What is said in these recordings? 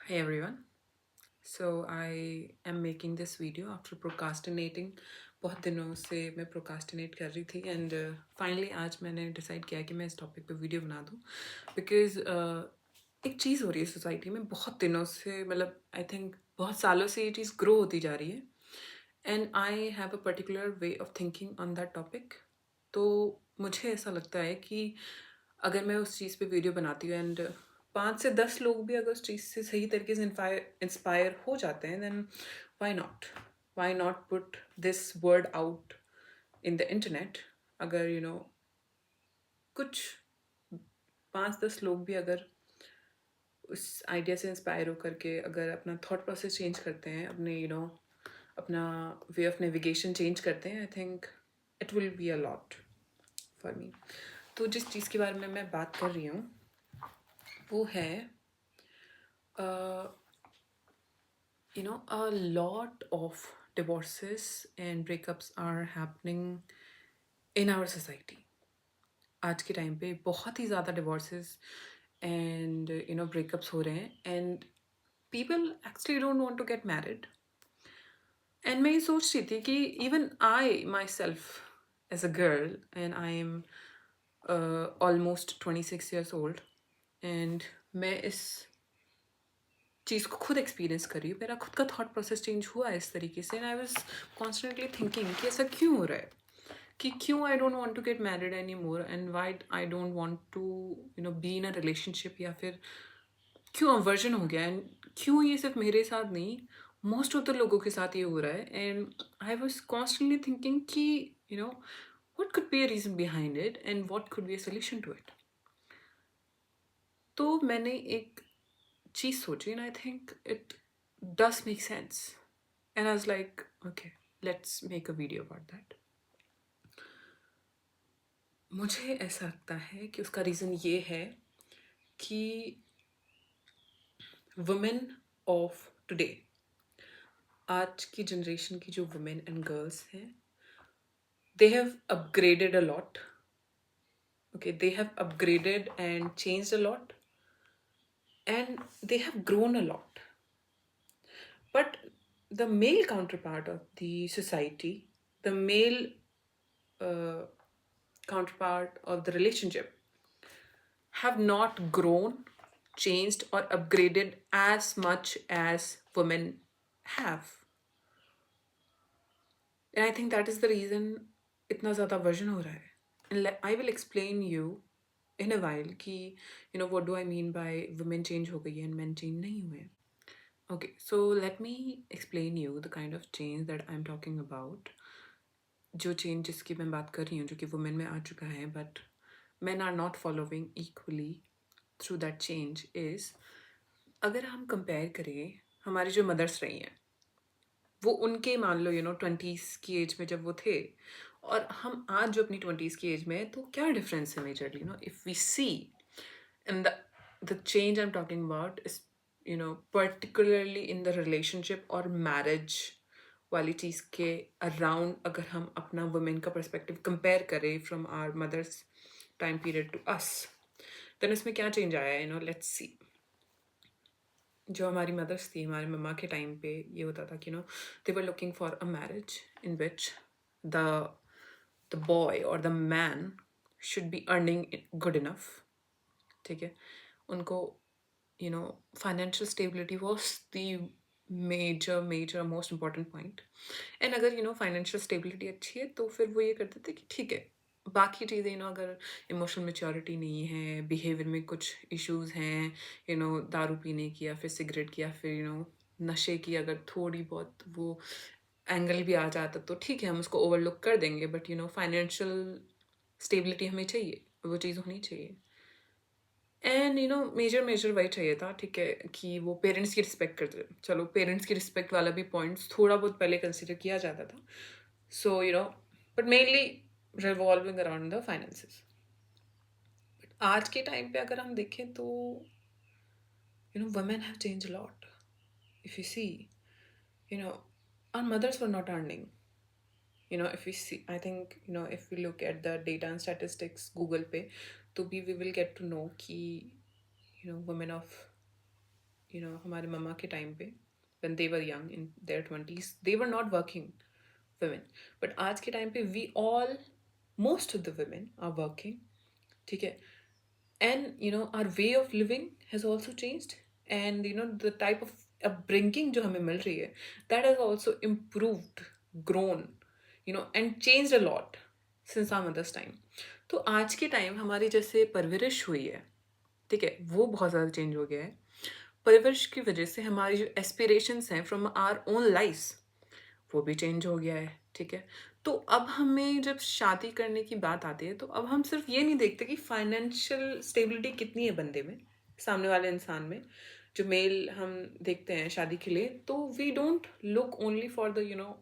Hey everyone. So I am making this video after procrastinating. बहुत दिनों से मैं procrastinate कर रही थी and finally आज मैंने decide किया कि मैं इस topic पे video बना दूँ because एक चीज़ हो रही है सोसाइटी में बहुत दिनों से मतलब I think बहुत सालों से ये चीज़ grow होती जा रही है and I have a particular way of thinking on that topic. तो मुझे ऐसा लगता है कि अगर मैं उस चीज़ पे वीडियो बनाती हूँ एंड 5 से 10 लोग भी अगर उस चीज़ से सही तरीके से इंस्पायर हो जाते हैं then why not put this word out in the internet अगर कुछ 5-10 लोग भी अगर उस आइडिया से इंस्पायर होकर के अगर अपना थॉट प्रोसेस चेंज करते हैं अपने अपना वे ऑफ नेविगेशन चेंज करते हैं आई think it will be a lot for me. तो जिस चीज़ के बारे में मैं बात कर रही हूँ वो है a lot of divorces and breakups are happening in our society. आज के टाइम पे बहुत ही ज़्यादा डिवोर्सेस एंड ब्रेकअप्स हो रहे हैं and people actually don't want to get married. And मैं ये सोच रही थी कि even I myself as a girl and I am almost 26 years old and मैं इस चीज़ को खुद एक्सपीरियंस कर रही हूँ. मेरा खुद का थॉट प्रोसेस चेंज हुआ है इस तरीके से and I was constantly thinking कि ऐसा क्यों हो रहा है कि क्यों I don't want to get married any more and why I don't want to be in a relationship या फिर क्यों अवर्जन हो गया एंड क्यों ये सिर्फ मेरे साथ नहीं मोस्ट ऑफ द लोगों के साथ ये हो रहा है. And I was constantly thinking कि what could be a reason behind it and what could be a solution to it. तो मैंने एक चीज़ सोची and I think it does make sense. And I was like, okay, let's make a video about that. मुझे ऐसा लगता है कि उसका reason ये है कि वुमेन ऑफ टुडे, आज की जनरेशन की जो वुमेन एंड गर्ल्स हैं, they have upgraded a lot. Okay, they have upgraded and changed a lot and they have grown a lot. But the male counterpart of the society, the male uh, counterpart of the relationship, have not grown, changed, or upgraded as much as women have. And I think that is the reason इतना ज़्यादा version हो रहा है. And I will explain you in a while कि what do I mean by women change हो गई है and men change नहीं हुए. Okay, so let me explain you the kind of change that I'm talking about. जो change जिसकी मैं बात कर रही हूँ जो कि वुमेन में आ चुका है but men are not following equally through that change is अगर हम कंपेयर करें हमारी जो मदर्स रही हैं वो उनके मान लो 20s की एज में जब वो थे और हम आज जो अपनी 20s की एज में है तो क्या डिफरेंस है majorly if we see and the change I'm talking about is particularly in the relationship or marriage वाली चीज़ के अराउंड अगर हम अपना वुमेन का पर्सपेक्टिव कंपेयर करें from our mothers time period to us then इसमें क्या चेंज आया है लेट्स सी. जो हमारी मदर्स थी हमारी मम्मा के टाइम पे ये होता था कि they were looking for a marriage in which the the boy और the man should be earning good enough. ठीक है, उनको financial stability was the major most important point. And अगर फाइनेंशियल स्टेबिलिटी अच्छी है तो फिर वो ये करते थे कि ठीक है बाकी चीज़ें अगर इमोशनल मेच्योरिटी नहीं है बिहेवियर में कुछ इश्यूज हैं दारू पीने की या फिर सिगरेट की या फिर नशे की अगर थोड़ी बहुत वो एंगल भी आ जाता तो ठीक है हम उसको ओवरलुक कर देंगे बट फाइनेंशियल स्टेबिलिटी हमें चाहिए वो चीज़ होनी चाहिए. एंड मेजर वही चाहिए था ठीक है कि वो पेरेंट्स की रिस्पेक्ट करते थे. चलो पेरेंट्स की रिस्पेक्ट वाला भी पॉइंट्स थोड़ा बहुत पहले कंसिडर किया जाता था. So but mainly revolving around the finances. आज के टाइम पे अगर हम देखें तो women have changed a lot. If you see our mothers were not earning. If we see, I think if we look at the data and statistics Google पे तो भी we will get to know कि women of हमारे मम्मा के time पे when they were young in their 20s, they were not working women. But आज के time पे we all, most of the women are working. ठीक है. And our way of living has also changed, and the type of upbringing जो हमें मिल रही है, that has also improved, grown, and changed a lot since our mother's time. तो आज के time हमारी जैसे परवरिश हुई है, ठीक है, वो बहुत ज़्यादा चेंज हो गया है. परवरिश की वजह से हमारी जो एस्पिरेशंस हैं फ्रॉम आवर ओन लाइफ्स, वो भी चेंज हो गया है. ठीक है. तो अब हमें जब शादी करने की बात आती है, तो अब हम सिर्फ ये नहीं देखते कि फाइनेंशियल स्टेबिलिटी कितनी है बंदे में, सामने वाले इंसान में, जो मेल हम देखते हैं शादी के लिए. तो we don't look only for the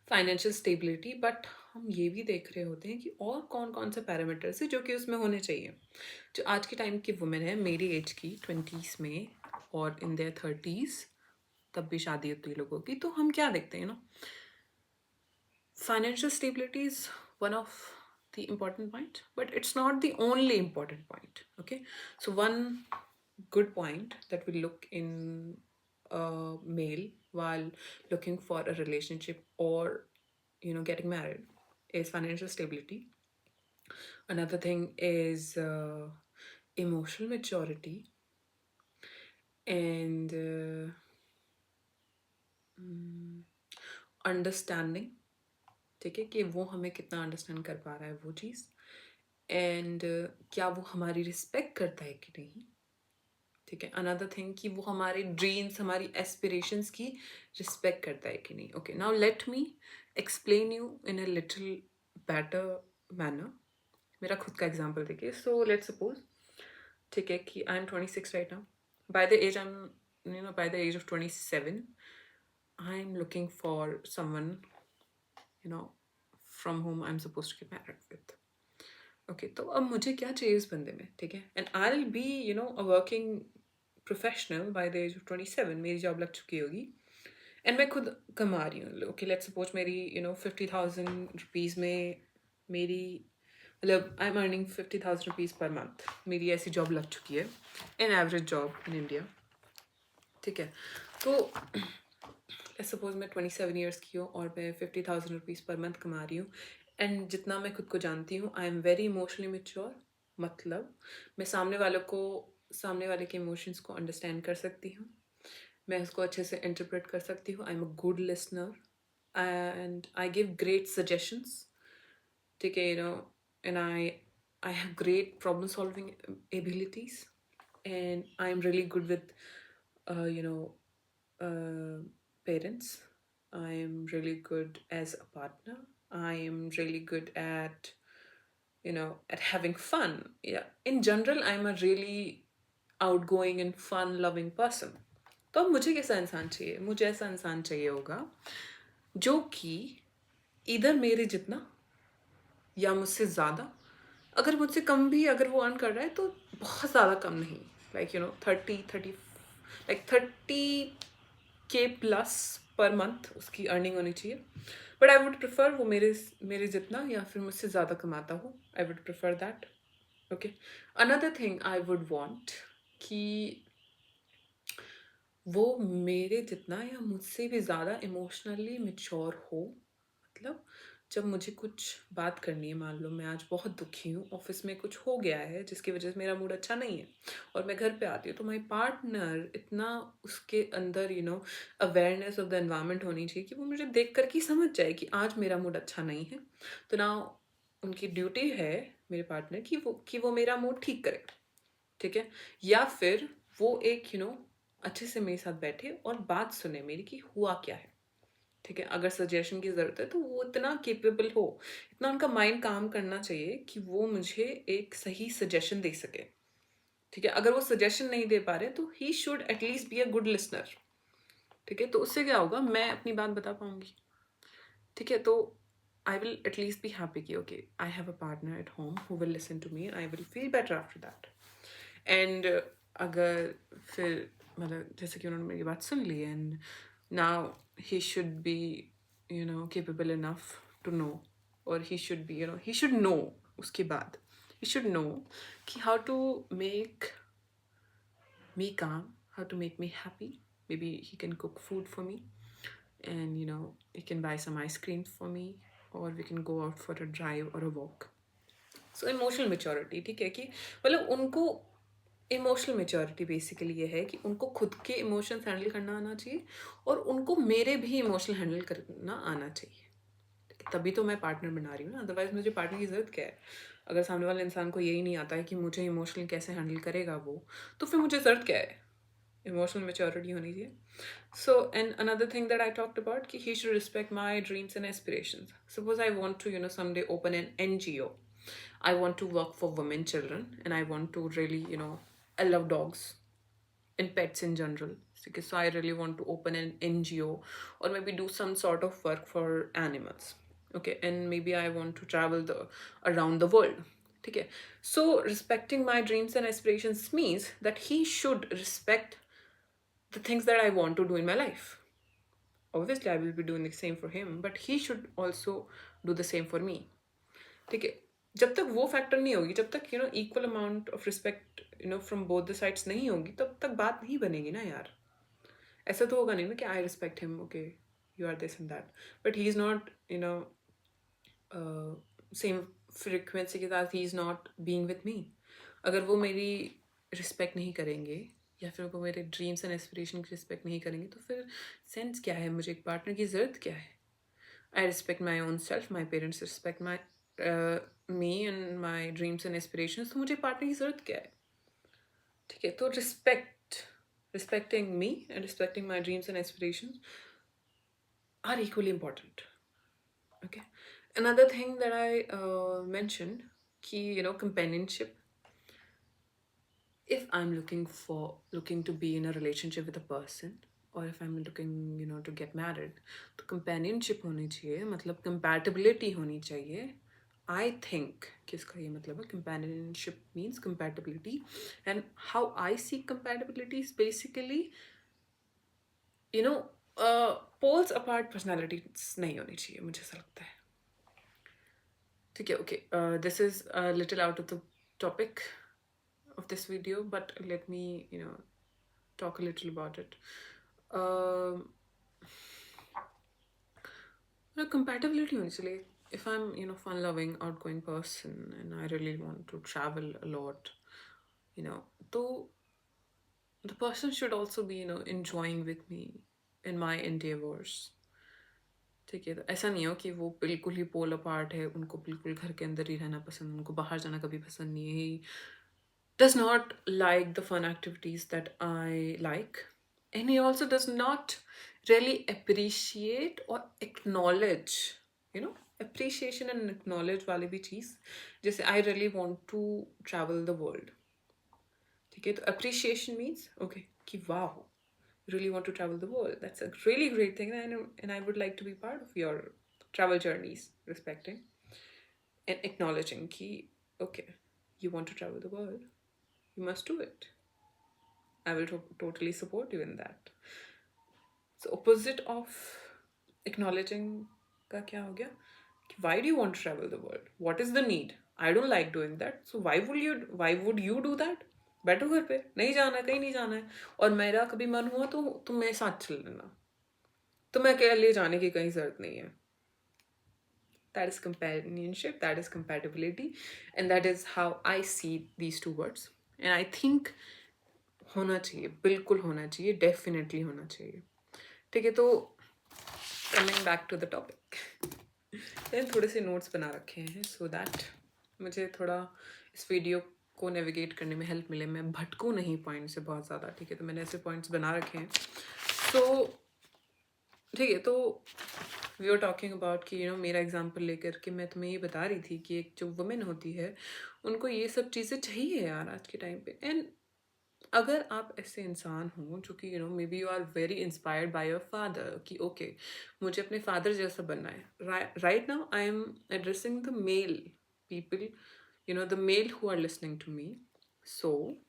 financial stability, but हम ये भी देख रहे होते हैं कि और कौन कौन से पैरामीटर्स है जो कि उसमें होने चाहिए. जो आज के टाइम की वुमेन है, मेरी एज की, 20s में और इन देयर 30s, तब भी शादी होती है लोगों की, तो हम क्या देखते हैं financial stability is one of the important point, but it's not the only important point. Okay, so one good point that we look in a male while looking for a relationship or getting married is financial stability. Another thing is emotional maturity and understanding. ठीक है, कि वो हमें कितना understand कर पा रहा है वो चीज़, एंड क्या वो हमारी रिस्पेक्ट करता है कि नहीं. ठीक है. अनदर थिंग कि वो हमारे ड्रीम्स, हमारी एस्पिरेशंस की रिस्पेक्ट करता है कि नहीं. Okay, now let me explain you in a little better manner. मेरा खुद का एग्जाम्पल देखिए. सो लेट सपोज, ठीक है, कि I am 26 right now. By the age I am by the age of 27 I am looking for someone from whom I'm supposed to get married with. Okay, तो अब मुझे क्या चाहिए इस बंदे में. ठीक है. And I'll be a working professional by the age of 27. मेरी जॉब लग चुकी होगी and मैं खुद कमा रही हूँ. Okay, let's suppose मेरी 50,000 रुपीज़ में मेरी, मतलब I am earning 50,000 rupees per month. मेरी ऐसी जॉब लग चुकी है, an average job in India. ठीक है. तो सपोज मैं 27 ईयर्स की हूँ और मैं 50,000 रुपीज़ पर मंथ कमा रही हूँ, एंड जितना मैं खुद को जानती हूँ, I am very emotionally mature. मतलब मैं सामने वाले के इमोशंस को अंडरस्टैंड कर सकती हूँ, मैं उसको अच्छे से इंटरप्रेट कर सकती हूँ. I am a good listener and I give great suggestions. ठीक है, and I have great problem solving abilities, and I am really good with parents. I am really good as a partner. I am really good at at having fun. Yeah, in general I'm a really outgoing and fun loving person. तो अब मुझे कैसा इंसान चाहिए? मुझे ऐसा इंसान चाहिए होगा जो कि इधर मेरे जितना या मुझसे ज़्यादा, अगर मुझसे कम भी अगर वो अर्न कर रहा है तो बहुत ज़्यादा कम नहीं, like 30K plus per month उसकी अर्निंग होनी चाहिए. बट आई वुड प्रेफर वो मेरे जितना या फिर मुझसे ज़्यादा कमाता हो. I would prefer that. Okay. Another thing I would want कि वो मेरे जितना या मुझसे भी ज़्यादा इमोशनली मैच्योर हो. मतलब जब मुझे कुछ बात करनी है, मान लो मैं आज बहुत दुखी हूँ, ऑफिस में कुछ हो गया है जिसकी वजह से मेरा मूड अच्छा नहीं है, और मैं घर पे आती हूँ, तो माई पार्टनर इतना उसके अंदर अवेयरनेस ऑफ द एनवायरनमेंट होनी चाहिए कि वो मुझे देख कर के समझ जाए कि आज मेरा मूड अच्छा नहीं है. तो ना उनकी ड्यूटी है, मेरे पार्टनर कि वो मेरा मूड ठीक करे. ठीक है. या फिर वो एक अच्छे से मेरे साथ बैठे और बात सुने मेरी कि हुआ क्या है. ठीक है. अगर सजेशन की ज़रूरत है तो वो इतना केपेबल हो, इतना उनका माइंड काम करना चाहिए कि वो मुझे एक सही सजेशन दे सके. ठीक है. अगर वो सजेशन नहीं दे पा रहे तो he should at least be a good listener. ठीक है. तो उससे क्या होगा, मैं अपनी बात बता पाऊंगी. ठीक है. तो I will at least be happy कि okay, I have a partner at home who will listen to me, I will feel better after that. And अगर फिर मतलब जैसे कि उन्होंने मेरी बात सुन ली, and now he should be capable enough to know, or he should be he should know, उसके बाद he should know कि how to make me calm, how to make me happy. Maybe he can cook food for me, and he can buy some ice cream for me, or we can go out for a drive or a walk. So emotional maturity, ठीक है, कि मतलब उनको emotional maturity basically ये है कि उनको खुद के इमोशंस हैंडल करना आना चाहिए और उनको मेरे भी इमोशनल हैंडल करना आना चाहिए। ठीक है, तभी तो मैं पार्टनर बना रही हूँ ना, अदरवाइज मुझे पार्टनर की ज़रूरत क्या है? अगर सामने वाले इंसान को यही नहीं आता है कि मुझे इमोशनल कैसे हैंडल करेगा वो, तो फिर मुझे ज़रूरत क्या है? इमोशनल मेच्योरिटी होनी चाहिए। So and another thing that I talked about कि he should respect my dreams and aspirations. Suppose I want to someday open an NGO. I want to work for women, children, and I want to really, I love dogs and pets in general. Okay, so I really want to open an NGO or maybe do some sort of work for animals. Okay, and maybe I want to travel around the world. Okay, so respecting my dreams and aspirations means that he should respect the things that I want to do in my life. Obviously, I will be doing the same for him, but he should also do the same for me. ठीक है, जब तक वो factor नहीं होगी, जब तक equal amount of respect from both the sides नहीं होगी, तब तक बात नहीं बनेगी ना यार। ऐसा तो होगा नहीं ना कि I respect him, okay you are this and that, but he is not same frequency के साथ, he is not being with me. अगर वो मेरी रिस्पेक्ट नहीं करेंगे या फिर वो मेरे ड्रीम्स एंड एस्पिरेशन की रिस्पेक्ट नहीं करेंगे, तो फिर सेंस क्या है? मुझे एक पार्टनर की ज़रूरत क्या है? I respect my own self, my parents respect me and my dreams and aspirations, तो मुझे पार्टनर की ज़रूरत क्या है? ठीक है, तो respecting me and respecting my dreams and aspirations are equally important. Okay, another thing that I mentioned कि companionship. If I'm looking to be in a relationship with a person, or if I'm looking to get married, तो companionship होनी चाहिए, मतलब compatibility होनी चाहिए। I think कि इसका ये मतलब है companionship means compatibility, and how I see compatibility is basically poles apart personalities नहीं होनी चाहिए, मुझे ऐसा लगता है। ठीक है, okay, this is a little out of the topic of this video, but let me talk a little about it. Compatibility होनी चाहिए. If I'm fun loving, outgoing person and I really want to travel a lot, so the person should also be enjoying with me in my endeavors. ठीक है, तो ऐसा नहीं हो कि वो बिल्कुल ही पोल अपार्ट है, उनको बिल्कुल घर के अंदर ही रहना पसंद, उनको बाहर जाना कभी पसंद नहीं है, ही does not like the fun activities that I like, and he also does not really appreciate or acknowledge, appreciation and acknowledge वाली भी चीज़, जैसे I really want to travel the world. ठीक है, तो appreciation means okay कि wow, you really want to travel the world, that's a really great thing, and I would like to be part of your travel journeys. Respecting and acknowledging कि okay, you want to travel the world, you must do it. I will totally support you in that. So opposite of acknowledging का क्या हो गया? Why do you want to travel the world? What is the need? I don't like doing that. So why would you do that? बैठो घर पे, नहीं जाना, कहीं नहीं जाना है, और मेरा कभी मन हुआ तो तुम मेरे साथ चल लेना, तुम्हें अकेले जाने की कहीं जरूरत नहीं है. That is companionship, that is compatibility, and that is how I see these two words. And I think होना चाहिए, बिल्कुल होना चाहिए, डेफिनेटली होना चाहिए. ठीक है, तो coming back to the topic, मैंने थोड़े से नोट्स बना रखे हैं सो दैट मुझे थोड़ा इस वीडियो को नेविगेट करने में हेल्प मिले, मैं भटकूँ नहीं पॉइंट से बहुत ज़्यादा. ठीक है, तो मैंने ऐसे पॉइंट्स बना रखे हैं. सो ठीक है, तो वी आर टॉकिंग अबाउट कि मेरा एग्जांपल लेकर के मैं तुम्हें ये बता रही थी कि एक जो वुमेन होती है उनको ये सब चीज़ें चाहिए यार आज के टाइम पे. एंड अगर आप ऐसे इंसान हो जो कि may be you are very inspired by your father कि ओके मुझे अपने फादर जैसा बनना है. Right now I am addressing the male people, the male who are listening to me. So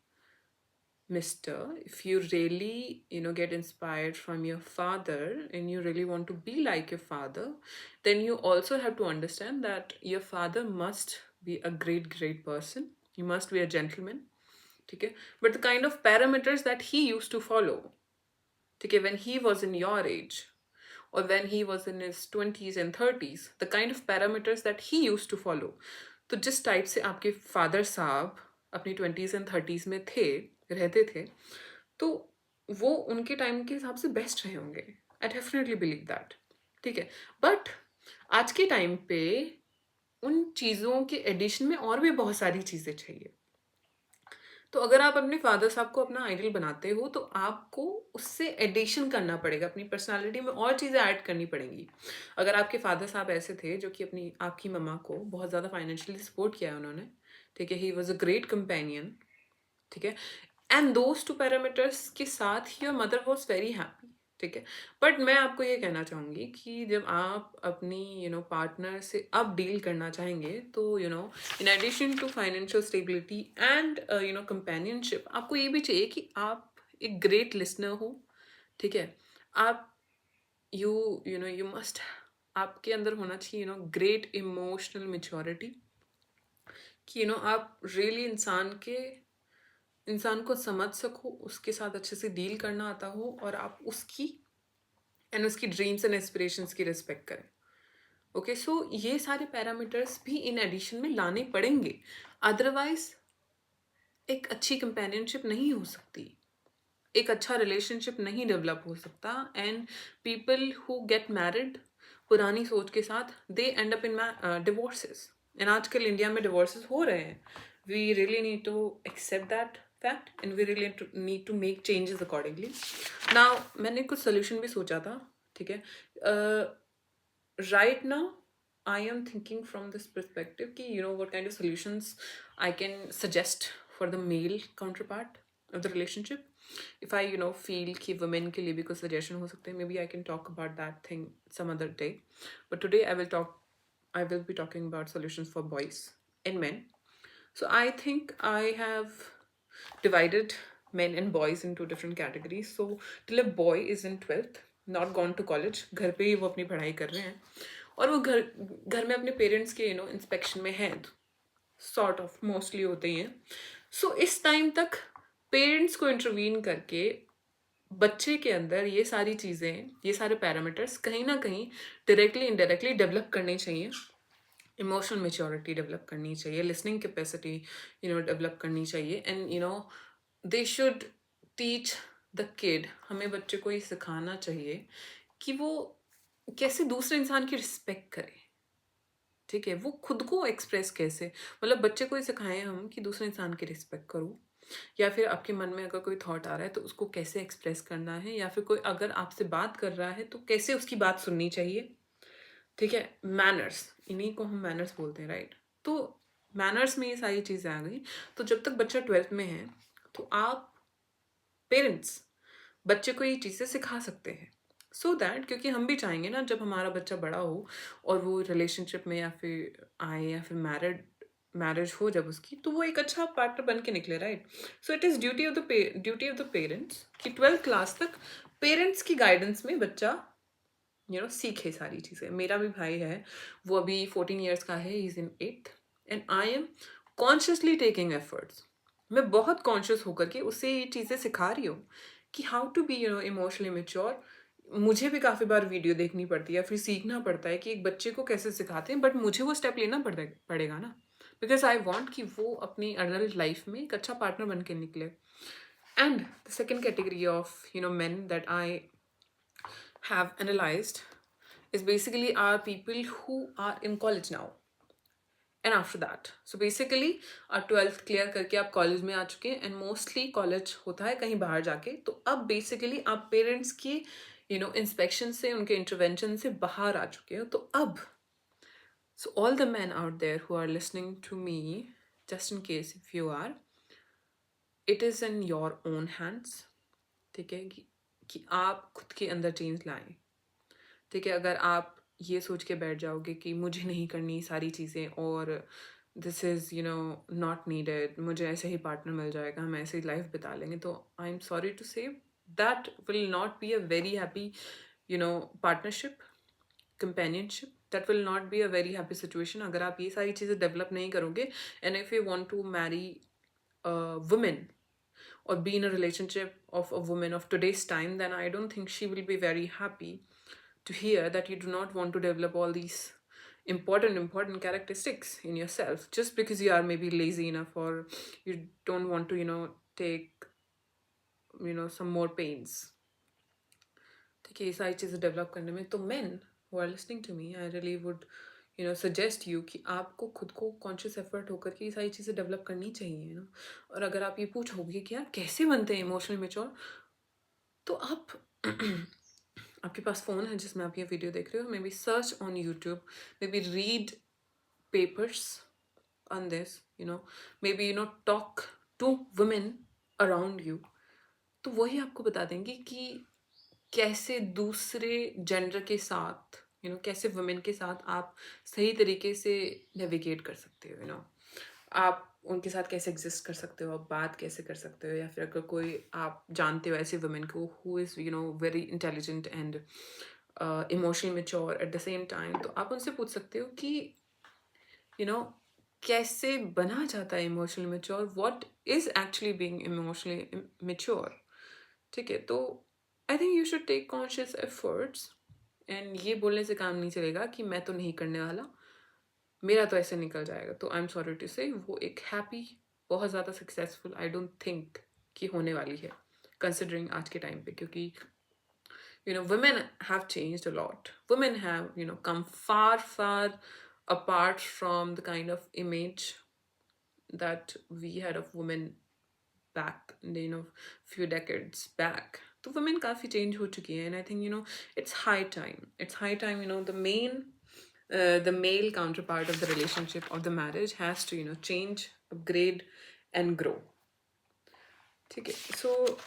Mister, if you really get inspired from your father and you really want to be like your father, then you also have to understand that your father must be a great person. He must be a gentleman. ठीक है, but the kind of parameters that he use to follow, ठीक है, when he was in your age or when he was in his 20s and 30s, the kind of parameters that he used to follow. तो जिस type से आपके father साहब अपनी 20s and 30s में थे, रहते थे, तो वो उनके टाइम के हिसाब से बेस्ट रहे होंगे. I definitely believe that. ठीक है, बट आज के टाइम पे उन चीज़ों के एडिशन में और भी बहुत सारी चीज़ें चाहिए. तो अगर आप अपने फादर साहब को अपना आइडल बनाते हो तो आपको उससे एडिशन करना पड़ेगा, अपनी पर्सनालिटी में और चीज़ें ऐड करनी पड़ेंगी. अगर आपके फादर साहब ऐसे थे जो कि अपनी आपकी मम्मा को बहुत ज़्यादा फाइनेंशियली सपोर्ट किया है उन्होंने, ठीक है, he was a great companion, ठीक है, एंड दोज टू पैरामीटर्स के साथ your mother was very happy, ठीक है. बट मैं आपको ये कहना चाहूँगी कि जब आप अपनी पार्टनर से अब डील करना चाहेंगे तो in addition to financial stability and companionship, आपको ये भी चाहिए कि आप एक ग्रेट लिसनर हो, ठीक है. आप यू मस्ट, आपके अंदर होना चाहिए ग्रेट इमोशनल मेच्योरिटी, कि आप रियली इंसान को समझ सको, उसके साथ अच्छे से डील करना आता हो, और आप उसकी ड्रीम्स एंड एस्पिरेशंस की रिस्पेक्ट करें. ओके, सो ये सारे पैरामीटर्स भी इन एडिशन में लाने पड़ेंगे, अदरवाइज एक अच्छी कंपेनियनशिप नहीं हो सकती, एक अच्छा रिलेशनशिप नहीं डेवलप हो सकता. And people who get married पुरानी सोच के साथ, they end up in divorces. And आजकल इंडिया में डिवोर्सेस हो रहे हैं. We really need to accept that fact and we really need to make changes accordingly. Now मैंने कुछ सोल्यूशन भी सोचा था, ठीक है. Right now I am thinking from this perspective कि what kind of solutions I can suggest for the male counterpart of the relationship. If I feel कि women के लिए भी कुछ suggestion हो सकते हैं, maybe I can talk about that thing some other day. But today I will be talking about solutions for boys and men. So I think I have divided men and boys into different categories. So till a boy is in 12th, not gone to college, घर पे ही वो अपनी पढ़ाई कर रहे हैं, और वो घर में अपने पेरेंट्स के इंस्पेक्शन में हैं, सॉर्ट ऑफ मोस्टली होते ही हैं. सो इस टाइम तक पेरेंट्स को इंटरवीन करके बच्चे के अंदर ये सारी चीज़ें, ये सारे पैरामीटर्स कहीं ना कहीं डायरेक्टली इनडायरेक्टली डेवलप करने चाहिए. इमोशनल मेच्योरिटी डेवलप करनी चाहिए, लिसनिंग कैपेसिटी डेवलप करनी चाहिए, and they should teach the kid. हमें बच्चे को ये सिखाना चाहिए कि वो कैसे दूसरे इंसान की रिस्पेक्ट करे, ठीक है, वो खुद को एक्सप्रेस कैसे, मतलब बच्चे को ही सिखाएं हम कि दूसरे इंसान की रिस्पेक्ट करो, या फिर आपके मन में अगर कोई थॉट आ रहा है तो उसको कैसे एक्सप्रेस करना है, या फिर कोई अगर आपसे बात कर रहा है तो कैसे उसकी बात सुननी चाहिए, ठीक है. मैनर्स, इन्हीं को हम मैनर्स बोलते हैं, राइट. तो मैनर्स में ये सारी चीज़ें आ गई. तो जब तक बच्चा 12th में है तो आप पेरेंट्स बच्चे को ये चीज़ें सिखा सकते हैं, सो दैट, क्योंकि हम भी चाहेंगे ना जब हमारा बच्चा बड़ा हो और वो रिलेशनशिप में या फिर आए, या फिर मैरिज हो जब उसकी, तो वो एक अच्छा पार्टनर बन के निकले, right. So it is duty of the parents कि 12th क्लास तक पेरेंट्स की गाइडेंस में बच्चा सीखे सारी चीज़ें. मेरा भी भाई है, वो अभी 14 ईयर्स का है, is in 8th, and I M consciously taking efforts. मैं बहुत कॉन्शियस होकर के उससे ये चीज़ें सिखा रही हूँ कि how to be emotionally mature. मुझे भी काफ़ी बार वीडियो देखनी पड़ती है, फिर सीखना पड़ता है कि एक बच्चे को कैसे सिखाते हैं, बट मुझे वो स्टेप लेना पड़ेगा ना, बिकॉज आई वॉन्ट कि वो अपनी अडल्ट लाइफ में एक अच्छा पार्टनर बन के निकले. And the second category of men that I have analyzed is basically are people who are in college now. And after that, so basically आप 12th क्लियर करके आप कॉलेज में आ चुके हैं, एंड मोस्टली कॉलेज होता है कहीं बाहर जाके. तो अब बेसिकली आप पेरेंट्स की इंस्पेक्शन से, उनके इंटरवेंशन से बाहर आ चुके हो. तो अब, so all the man out there who are listening to me, just in case if you are, it is in your own hands, ठीक है, कि आप खुद के अंदर चेंज लाएं, ठीक है. अगर आप ये सोच के बैठ जाओगे कि मुझे नहीं करनी सारी चीज़ें और दिस इज़ नॉट नीडेड, मुझे ऐसे ही पार्टनर मिल जाएगा, हम ऐसे ही लाइफ बिता लेंगे, तो I am sorry to say that will not be a very happy partnership, companionship. That will not be a very happy situation अगर आप ये सारी चीज़ें डेवलप नहीं करोगे. And if you want to marry women or be in a relationship of a woman of today's time, then I don't think she will be very happy to hear that you do not want to develop all these important characteristics in yourself just because you are maybe lazy enough, or you don't want to take some more pains. ठीक है, ये सारी चीज़ें develop करने में तो men who are listening to me, I really would suggest you कि आपको खुद को कॉन्शियस एफर्ट होकर के ये सारी चीज़ें डेवलप करनी चाहिए और अगर आप ये पूछोगे कि यार कैसे बनते हैं इमोशनली मेच्योर, तो आप आपके पास फ़ोन है जिसमें आप ये वीडियो देख रहे हो, may be search on YouTube, may be read papers on this, maybe talk to women around you, तो वही आपको बता देंगे कि कैसे दूसरे जेंडर के साथ कैसे वुमेन के साथ आप सही तरीके से नेविगेट कर सकते हो, आप उनके साथ कैसे एग्जिस्ट कर सकते हो, आप बात कैसे कर सकते हो, या फिर अगर कोई आप जानते हो ऐसे वुमेन को who is very intelligent and emotionally mature at the same time, तो आप उनसे पूछ सकते हो कि कैसे बना जाता है emotionally mature, what is actually being emotionally mature. ठीक है, तो I think you should take conscious efforts. And ये बोलने से काम नहीं चलेगा कि मैं तो नहीं करने वाला, मेरा तो ऐसे निकल जाएगा. तो आई एम सॉरी टू से वो एक हैप्पी, बहुत ज़्यादा सक्सेसफुल आई डोंट थिंक कि होने वाली है कंसिडरिंग आज के टाइम पे, क्योंकि women have changed a lot. Women have come far apart from the kind of image that we had of women back few decades back. तो women काफ़ी change हो चुकी है, and I think it's high time the male counterpart of the relationship, of the marriage, has to change, upgrade and grow. ठीक है, so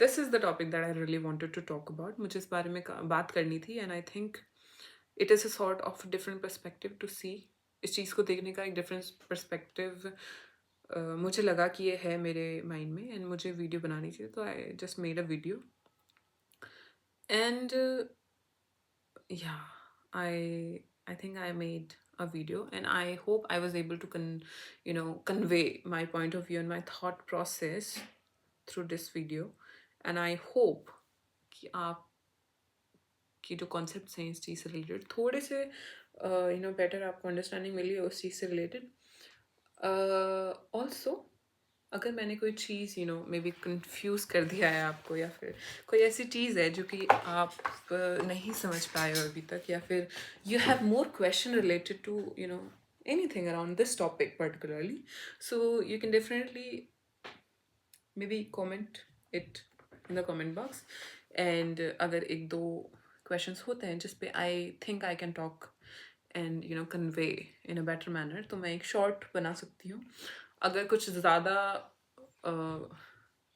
this is the topic that I really wanted to talk about. मुझे इस बारे में बात करनी थी, and I think it is a sort of different perspective to see. इस चीज़ को देखने का एक डिफरेंट पर्सपेक्टिव मुझे लगा कि ये है मेरे माइंड में, एंड मुझे वीडियो बनानी चाहिए, तो I just made a video. And या I think I made a video, and I hope I was able to convey my point of view and my thought process through this video. And I hope कि आप की जो concepts हैं इस चीज़ से related थोड़े से बेटर आपको अंडरस्टैंडिंग मिली है उस चीज़ से रिलेटेड. ऑल्सो अगर मैंने कोई चीज़ मे बी कन्फ्यूज़ कर दिया है आपको, या फिर कोई ऐसी चीज़ है जो कि आप नहीं समझ पाए हो अभी तक, या फिर you have more question related to anything around this topic particularly, so you can definitely maybe comment it in the comment box. And अगर एक दो questions होते हैं जिस पे I think I can talk and convey in a better manner, तो मैं एक short बना सकती हूँ. अगर कुछ ज़्यादा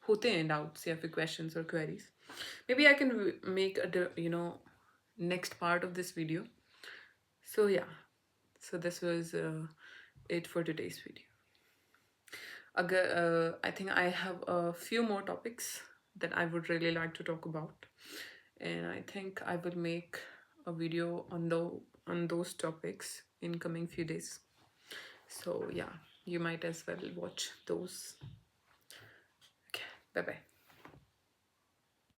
होते हैं doubts या फिर questions or queries, maybe I can make a next part of this video. So yeah, so this was it for today's video. I think I have a few more topics that I would really like to talk about, and I think I will make a video on those topics in coming few days. So yeah, you might as well watch those. Okay, bye bye.